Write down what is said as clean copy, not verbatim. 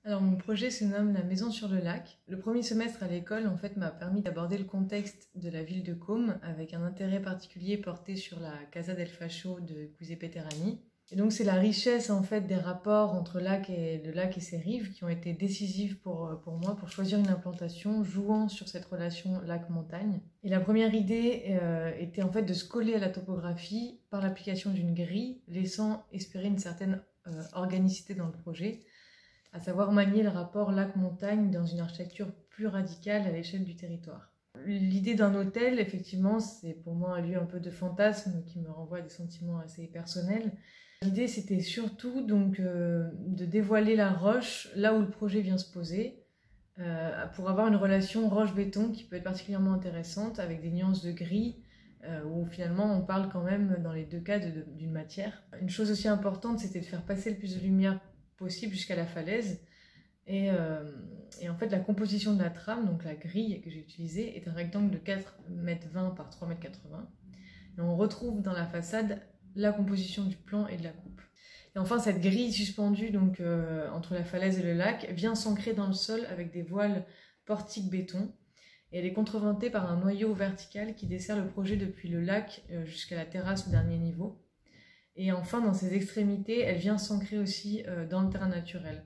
Alors mon projet se nomme La Maison sur le lac. Le premier semestre à l'école m'a permis d'aborder le contexte de la ville de Côme avec un intérêt particulier porté sur la Casa del Fascio de Giuseppe Terrani. Et donc c'est la richesse des rapports entre le lac et ses rives qui ont été décisifs pour moi pour choisir une implantation jouant sur cette relation lac-montagne. Et la première idée était de se coller à la topographie par l'application d'une grille, laissant espérer une certaine organicité dans le projet, à savoir manier le rapport lac-montagne dans une architecture plus radicale à l'échelle du territoire. L'idée d'un hôtel, effectivement, c'est pour moi un lieu un peu de fantasme qui me renvoie à des sentiments assez personnels. L'idée, c'était surtout de dévoiler la roche là où le projet vient se poser, pour avoir une relation roche-béton qui peut être particulièrement intéressante avec des nuances de gris, où finalement on parle quand même dans les deux cas d'une matière. Une chose aussi importante, c'était de faire passer le plus de lumière possible jusqu'à la falaise. Et la composition de la trame, donc la grille que j'ai utilisée, est un rectangle de 4,20 m par 3,80 m. Et on retrouve dans la façade la composition du plan et de la coupe. Et enfin, cette grille suspendue entre la falaise et le lac vient s'ancrer dans le sol avec des voiles portiques béton. Et elle est contreventée par un noyau vertical qui dessert le projet depuis le lac jusqu'à la terrasse au dernier niveau. Et enfin, dans ses extrémités, elle vient s'ancrer aussi dans le terrain naturel.